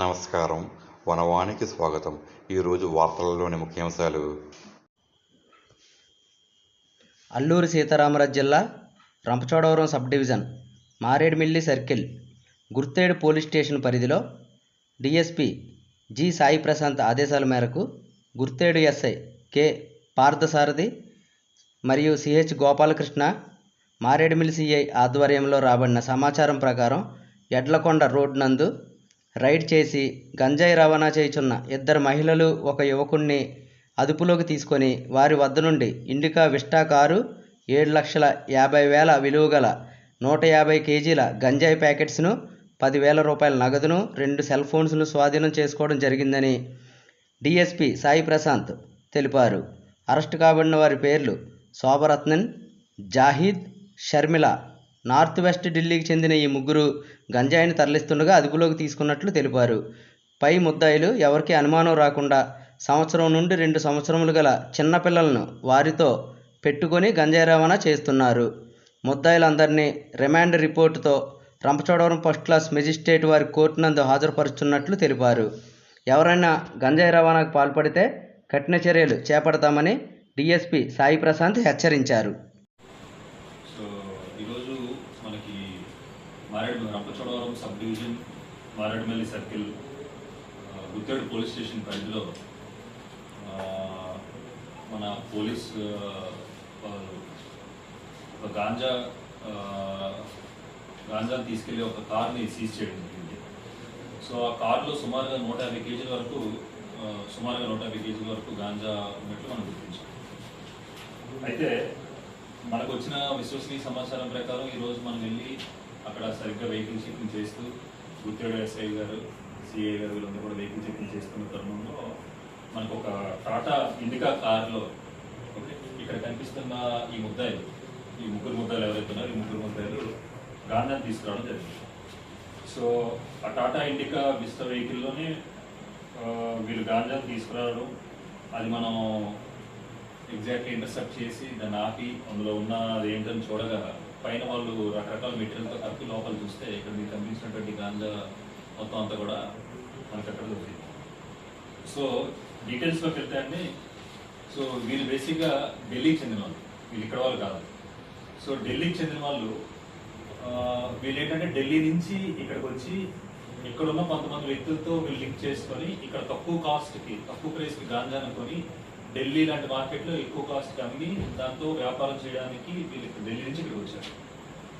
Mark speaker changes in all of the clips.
Speaker 1: నమస్కారం. వనవానికి స్వాగతం. ఈరోజు వార్తలలోని ముఖ్యాంశాలు.
Speaker 2: అల్లూరి సీతారామరాజు జిల్లా Rampachodavaram sub division Maredumilli circle Gurthedu police station పరిధిలో డిఎస్పి జి సాయి ప్రశాంత్ ఆదేశాల మేరకు గుర్తేడు ఎస్ఐ కె పార్థసారథి మరియు సిహెచ్ గోపాలకృష్ణ, మారేడుమిల్లి సిఐ ఆధ్వర్యంలో రాబడిన సమాచారం ప్రకారం ఎడ్లకొండ రోడ్ నందు రైడ్ చేసి గంజాయి రవాణా చేయుచున్న ఇద్దరు మహిళలు, ఒక యువకుడిని అదుపులోకి తీసుకొని వారి వద్ద నుండి ఇండికా విస్టా కారు, 7,50,000 విలువ గల 150 కేజీల గంజాయి ప్యాకెట్స్ను, 10,000 రూపాయల నగదును, 2 సెల్ ఫోన్స్ను స్వాధీనం చేసుకోవడం జరిగిందని డిఎస్పి సాయి ప్రశాంత్ తెలిపారు. అరెస్టు కాబడిన వారి పేర్లు శోభరత్నన్, జాహీద్, షర్మిల. నార్త్ వెస్ట్ ఢిల్లీకి చెందిన ఈ ముగ్గురు గంజాయిని తరలిస్తుండగా అదుపులోకి తీసుకున్నట్లు తెలిపారు. పై ముద్దాయిలు ఎవరికీ అనుమానం రాకుండా 1 సంవత్సరం నుండి 2 సంవత్సరములు గల చిన్నపిల్లలను వారితో పెట్టుకొని గంజాయి రవాణా చేస్తున్నారు. ముద్దాయిలందరినీ రిమాండ్ రిపోర్టుతో రంపచోడవరం ఫస్ట్ క్లాస్ మెజిస్ట్రేట్ వారి కోర్టు నందు హాజరుపరుచున్నట్లు తెలిపారు. ఎవరైనా గంజాయి రవాణాకు పాల్పడితే కఠిన చర్యలు చేపడతామని డిఎస్పి సాయి ప్రశాంత్ హెచ్చరించారు.
Speaker 3: Rampachodavaram sub division Maredumilli circle Gurthedu police station పరిధిలో మన పోలీస్ ఒక గాంజాని తీసుకెళ్ళి ఒక కార్ని సీజ్ చేయడం జరిగింది. సో ఆ కార్లో సుమారుగా 150 కేజీల వరకు గాంజా ఉన్నట్లు మనం గుర్తించాం. అయితే మనకు వచ్చిన విశ్వసనీయ సమాచారం ప్రకారం ఈరోజు మనం వెళ్ళి అక్కడ సరిగ్గా వెహికల్ చెకింగ్ చేస్తూ గుర్తేడు ఎస్ఐ గారు, సిఐ గారు వీళ్ళందరూ కూడా వెహికల్ చెకింగ్ చేస్తున్న తరుణంలో మనకు ఒక టాటా ఇండికా కార్లో ఇక్కడ కనిపిస్తున్న ఈ ముగ్గురు ముద్దాయిలు ఎవరైతే ఉన్నారో ఈ ముగ్గురు ముద్దాయిలు గాంజాని తీసుకురావడం జరిగింది. సో ఆ టాటా ఇండికా విస్టా వెహికల్లోనే వీళ్ళు గాంజాని తీసుకురావడం, అది మనం ఎగ్జాక్ట్లీ ఇంటర్సెప్ట్ చేసి దాన్ని ఆపి అందులో ఉన్న అది ఏంటని చూడగా పైన వాళ్ళు రకరకాల మెటీరియల్తో కలిపి లోపల చూస్తే ఇక్కడ మీకు కనిపించినటువంటి గాంజా మొత్తం అంతా కూడా మనకి అక్కడ దొరికింది. సో డీటెయిల్స్లోకి వెళ్తే అండి, సో వీళ్ళు బేసిక్గా ఢిల్లీకి చెందిన వాళ్ళు, వీళ్ళు ఇక్కడ వాళ్ళు కాదు. సో ఢిల్లీకి చెందిన వాళ్ళు వీళ్ళు ఏంటంటే ఢిల్లీ నుంచి ఇక్కడికి వచ్చి ఇక్కడున్న కొంతమంది వ్యక్తులతో వీళ్ళు లింక్ చేసుకొని ఇక్కడ తక్కువ ప్రైస్కి గాంజా అనుకొని ఢిల్లీ లాంటి మార్కెట్లో ఎక్కువ కాస్ట్కి అమ్మి దాంతో వ్యాపారం చేయడానికి వీళ్ళు ఢిల్లీ నుంచి ఇక్కడికి వచ్చారు.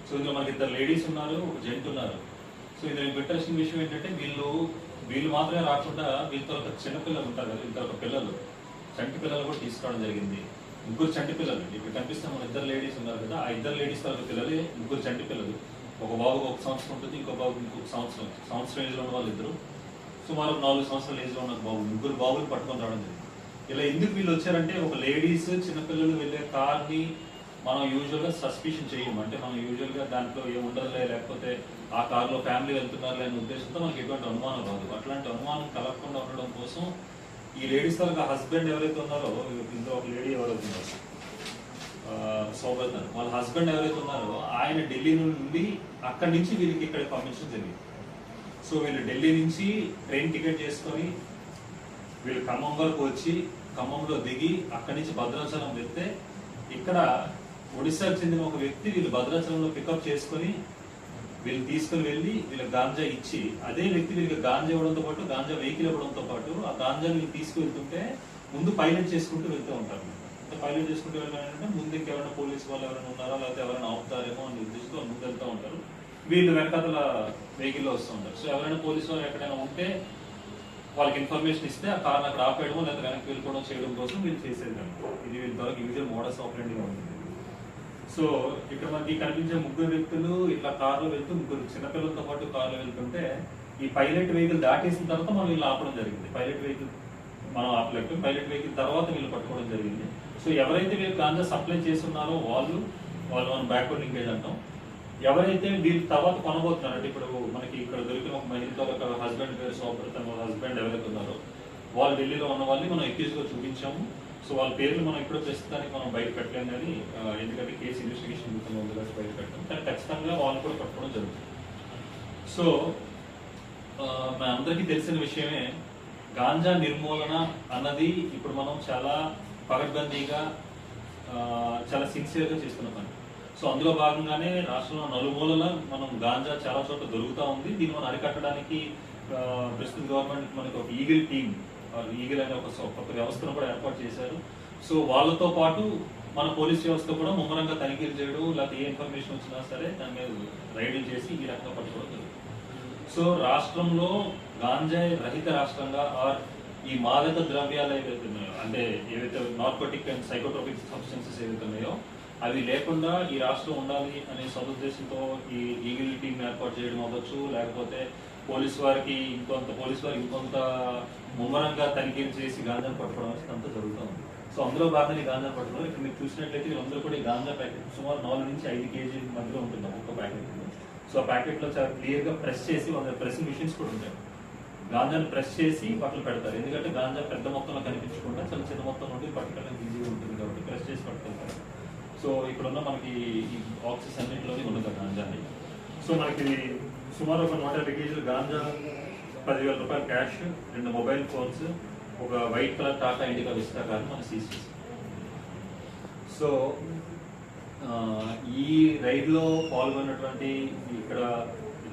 Speaker 3: సో ఇందులో మనకి 2 లేడీస్ ఉన్నారు, ఒక జెంట్ ఉన్నారు. సో ఇందులో ఇంట్రెస్టింగ్ విషయం ఏంటంటే వీళ్ళు మాత్రమే రాకుండా వీళ్ళతో ఒక చిన్నపిల్లలు ఉంటారు కదా, ఇంత ఒక చంటి పిల్లలు కూడా తీసుకోవడం జరిగింది. 3 చంటి పిల్లలు ఇక్కడ కనిపిస్తున్న మన 2 లేడీస్ ఉన్నారు కదా, ఆ 2 లేడీస్ తరగతి పిల్లలే 3 చంటి పిల్లలు. ఒక బాబుకి 1 సంవత్సరం ఉంటుంది, ఇంకో బాబుకి ఇంకొక సంవత్సరం ఏజ్లో ఉన్న వాళ్ళు ఇద్దరు, సుమారు 4 సంవత్సరాల ఏజ్లో ఉన్న బాబు, 3 బాబులు పట్టుకొని రావడం జరిగింది. ఇలా ఎందుకు వీళ్ళు వచ్చారంటే ఒక లేడీస్ చిన్నపిల్లలు వెళ్ళే కార్ని మనం యూజువల్గా సస్పిషన్ చేయము. అంటే మనం యూజువల్గా దాంట్లో ఏముండదులే, లేకపోతే ఆ కార్లో ఫ్యామిలీ వెళ్తున్నారులే అనే ఉద్దేశంతో మనకి ఎటువంటి అనుమానం రాదు. అట్లాంటి అనుమానం కలగకుండా ఉండడం కోసం ఈ లేడీస్ తరగ హస్బెండ్ ఎవరైతే ఉన్నారో, ఇందులో ఒక లేడీ ఎవరైతే ఉన్నారో శోభరత్నన్, వాళ్ళ హస్బెండ్ ఎవరైతే ఉన్నారో ఆయన ఢిల్లీ నుండి అక్కడి నుంచి వీళ్ళకి ఇక్కడికి పంపించడం జరిగింది. సో వీళ్ళు ఢిల్లీ నుంచి ట్రైన్ టికెట్ చేసుకొని వీళ్ళు ఖమ్మం వరకు వచ్చి ఖమ్మంలో దిగి అక్కడి నుంచి భద్రాచలం వెళ్తే ఇక్కడ ఒడిశాకు చెందిన ఒక వ్యక్తి వీళ్ళు భద్రాచలంలో పికప్ చేసుకొని వీళ్ళు తీసుకుని వెళ్ళి వీళ్ళకి గాంజా ఇచ్చి, అదే వ్యక్తి వీళ్ళకి గాంజా ఇవ్వడంతో పాటు గాంజా వెహికల్ ఇవ్వడంతో పాటు ఆ గాంజాని వీళ్ళు తీసుకువెళ్తుంటే ముందు పైలట్ చేసుకుంటూ వెళ్తూ ఉంటారు. పైలట్ చేసుకుంటూ వెళ్ళాలంటే ముందు ఇంకెవరైనా పోలీసు వాళ్ళు ఎవరైనా ఉన్నారా, లేకపోతే ఎవరైనా ఆపుతారేమో అని ఉద్దేశంతో ముందు వెళ్తూ ఉంటారు. వీళ్ళు వెనకాతల వెహికల్లో వస్తూ ఉంటారు. సో ఎవరైనా పోలీసు వాళ్ళు ఎక్కడైనా ఉంటే వాళ్ళకి ఇన్ఫర్మేషన్ ఇస్తే ఆ కార్ని అక్కడ ఆపేయడం లేదా వెనక్కి వెళ్ళిపోవడం చేయడం కోసం వీళ్ళు చేసేది కనుక ఇది వీళ్ళ ద్వారా యూజువల్ మోడల్స్ ఆపరేటింగ్ ఉంటుంది. సో ఇక్కడ మనకి కనిపించే 3 వ్యక్తులు ఇట్లా కార్లో వెళ్తూ 3 చిన్నపిల్లలతో పాటు కార్లో వెళ్తుంటే ఈ పైలట్ వెహికల్ దాటేసిన తర్వాత మనం వీళ్ళు ఆపడం జరిగింది. పైలట్ వెహికల్ మనం ఆపలేకపోయి పైలట్ వెహికల్ తర్వాత వీళ్ళు పట్టుకోవడం జరిగింది. సో ఎవరైతే వీళ్ళు గాంజా సప్లై చేస్తున్నారో వాళ్ళు మనం బ్యాక్వర్డ్ లింకేజ్ అంటాం. ఎవరైతే వీళ్ళు తర్వాత కొనబోతున్నారు అంటే ఇప్పుడు మనకి ఇక్కడ దొరికిన ఒక మహిళతో ఒక హస్బెండ్ పేరు శోభరత్నన్, వాళ్ళ హస్బెండ్ ఎవరైతే ఉన్నారో వాళ్ళు ఢిల్లీలో ఉన్న వాళ్ళని మనం ఎక్యూజ్గా చూపించాము. సో వాళ్ళ పేర్లు మనం ఇప్పుడు ప్రస్తుతానికి మనం బయట పెట్టలేము, కానీ ఎందుకంటే కేసు ఇన్వెస్టిగేషన్ ఉంది కాబట్టి బయట పెట్టాం. కానీ ఖచ్చితంగా వాళ్ళు కూడా పట్టుకోవడం జరుగుతుంది. సో మనందరికీ తెలిసిన విషయమే, గాంజా నిర్మూలన అన్నది ఇప్పుడు మనం చాలా పకడ్బందీగా చాలా సిన్సియర్గా చేస్తున్న పని. సో అందులో భాగంగానే రాష్ట్రంలో నలుమూలల మనం గాంజా చాలా చోట్ల దొరుకుతూ ఉంది. దీన్ని మనం అరికట్టడానికి ప్రస్తుత గవర్నమెంట్ మనకి ఒక ఈగిల్ టీమ్, ఈగిల్ అనే ఒక వ్యవస్థను కూడా ఏర్పాటు చేశారు. సో వాళ్ళతో పాటు మన పోలీస్ వ్యవస్థ కూడా ముమ్మరంగా తనిఖీలు చేయడం, లేకపోతే ఏ ఇన్ఫర్మేషన్ వచ్చినా సరే దాని మీద రైడ్లు చేసి ఈ రకంగా పట్టుకోవడం జరుగుతుంది. సో రాష్ట్రంలో గాంజాయి రహిత రాష్ట్రంగా ఆర్ ఈ మాదక ద్రవ్యాలు ఏవైతే ఉన్నాయో, అంటే ఏవైతే నార్కోటిక్ అండ్ సైకోట్రోపిక్ సబ్స్టెన్సెస్ ఏవైతే ఉన్నాయో అవి లేకుండా ఈ రాష్ట్రం ఉండాలి అనే సదుద్దేశంతో ఈ ఈగిల్ టీమ్ ఏర్పాటు చేయడం అవ్వచ్చు, లేకపోతే పోలీసు వారికి ఇంకొంత ముమ్మరంగా తనిఖీలు చేసి గాంజాను పట్టుకోవడం అంతా జరుగుతుంది. సో అందులో భాగంగా ఈ గాంజాను పట్టుకోవడం ఇక్కడ మీరు చూసినట్లయితే వీళ్ళందరూ కూడా ఈ గాంజా ప్యాకెట్ సుమారు 4 నుంచి 5 కేజీల మధ్యలో ఉంటుంది ఒక్క ప్యాకెట్. సో ఆ ప్యాకెట్లో చాలా క్లియర్గా ప్రెస్ చేసి వాళ్ళ ప్రెసింగ్ మిషన్స్ కూడా ఉంటాయి. గాంజాను ప్రెస్ చేసి బట్టలు పెడతారు, ఎందుకంటే గాంజా పెద్ద మొత్తంలో కనిపించకుండా చాలా చిన్న మొత్తం నుండి పట్టుకోవడానికి ఈజీగా ఉంటుంది కాబట్టి ప్రెస్ చేసి పట్టుకెళ్తారు. సో ఇక్కడ ఉన్న మనకి ఈ బాక్సెస్ అన్నింటిలోనే ఉండదు గాంజాని. సో మనకి సుమారు ఒక 150 కేజీలు గాంజా, 10,000 రూపాయలు క్యాష్, 2 మొబైల్ ఫోన్స్, ఒక white colour Tata indica Vista car మనం సీజ్ చేసాం. సో ఈ రైడ్లో పాల్గొన్నటువంటి ఇక్కడ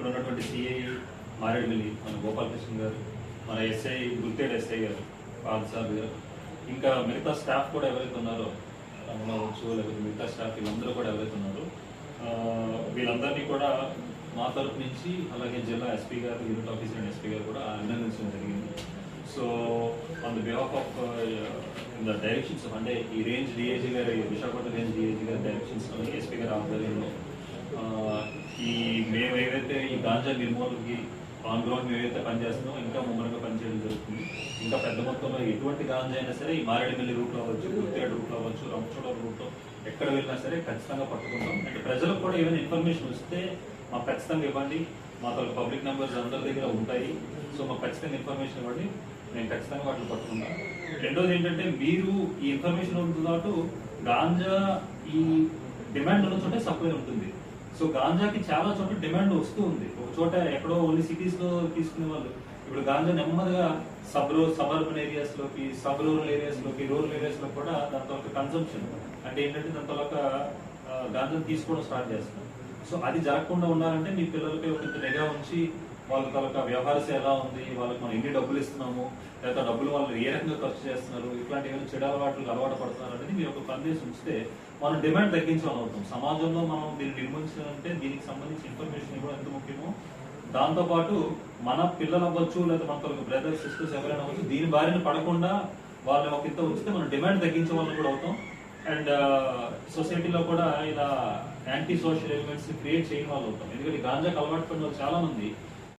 Speaker 3: ఉన్నటువంటి సిఐ మారేడుమిల్లి మన గోపాలకృష్ణ గారు, మన ఎస్ఐ గుర్తేడు ఎస్ఐ గారు పాదసార్ గారు, ఇంకా మిగతా స్టాఫ్ కూడా ఎవరైతే ఉన్నారో అవ్వచ్చు, లేకపోతే మిగతా స్టాఫ్ వీళ్ళందరూ కూడా ఎవరైతే ఉన్నారో వీళ్ళందరినీ కూడా మా తరపు నుంచి, అలాగే జిల్లా ఎస్పీ గారు, యూనిట్ ఆఫీసర్ అండ్ ఎస్పీ గారు కూడా అభినందించడం జరిగింది. So on the behalf of the directions, అంటే ఈ రేంజ్ డిఐజీ గారు, విశాఖపట్నం రేంజ్ డిఐజీ గారి డైరెక్షన్స్, ఎస్పీ గారి ఆధ్వర్యంలో మేము ఏవైతే ఈ గాంజా నిర్మూలనకి ఆన్ గ్రౌండ్ మేము ఏవైతే పనిచేస్తున్నామో ఇంకా ముమ్మరంగా పనిచేయడం జరుగుతుంది. ఇంకా పెద్ద మొత్తంలో ఎటువంటి గాంజా అయినా సరే ఈ మారేడుమిల్లి రూట్లో అవ్వచ్చు, గుర్తేడు రూట్లో అవ్వచ్చు, రంపచోడవరం రూట్లో ఎక్కడ వెళ్ళినా సరే ఖచ్చితంగా పట్టుకుంటాం. అంటే ప్రజలకు కూడా ఏమైనా ఇన్ఫర్మేషన్ వస్తే మాకు ఖచ్చితంగా ఇవ్వండి. మా తరపు పబ్లిక్ నెంబర్స్ అందరి దగ్గర ఉంటాయి. సో మాకు ఖచ్చితంగా ఇన్ఫర్మేషన్ ఇవ్వండి, మేము ఖచ్చితంగా వాటిని పట్టుకుంటాం. రెండోది ఏంటంటే, మీరు ఈ ఇన్ఫర్మేషన్ ఉంటుందో గాంజా ఈ డిమాండ్ ఉన్న చోటే సప్లై ఉంటుంది. సో గాంజాకి చాలా చోట్ల డిమాండ్ వస్తూ ఉంది. ఒక చోట ఎక్కడో ఓన్లీ సిటీస్లో తీసుకునే వాళ్ళు ఇప్పుడు గాంజా నెమ్మదిగా సబర్బన్ ఏరియాస్లోకి, సబ్ రూరల్ ఏరియాస్లోకి, రూరల్ ఏరియాస్లో కూడా దాంతో ఒక కన్సంప్షన్, అంటే ఏంటంటే దాంతో ఒక గాంజాను తీసుకోవడం స్టార్ట్ చేస్తున్నారు. సో అది జరగకుండా ఉండాలంటే మీ పిల్లలపై ఒక నిఘా ఉంచి వాళ్ళ తాలూకా వ్యవహారశ ఎలా ఉంది, వాళ్ళకి మనం ఎన్ని డబ్బులు ఇస్తున్నాము, లేదా డబ్బులు వాళ్ళు ఏ రకంగా ఖర్చు చేస్తున్నారు, ఇట్లాంటి ఏమైనా చెడు అలవాట్లకు అలవాటు పడుతున్నారు అనేది మీరు ఒక పనిచేసి ఉంచితే మనం డిమాండ్ తగ్గించడం అవుతాం. సమాజంలో మనం దీన్ని నిర్మించాలంటే దీనికి సంబంధించి ఇన్ఫర్మేషన్ ఇవ్వడం ఎంత ముఖ్యమో, దాంతోపాటు మన పిల్లలు అవ్వచ్చు, లేదా మన తరగతి బ్రదర్స్ సిస్టర్స్ ఎవరైనా అవ్వచ్చు, దీని బారిన పడకుండా వాళ్ళని ఒక ఇంత ఉంచితే మనం డిమాండ్ తగ్గించే వాళ్ళని కూడా అవుతాం. అండ్ సొసైటీలో కూడా ఇలా యాంటీ సోషల్ ఎలిమెంట్స్ క్రియేట్ చేయని వాళ్ళు అవుతాం. ఎందుకంటే గాంజాకి అలవాటు పడిన వాళ్ళు చాలా మంది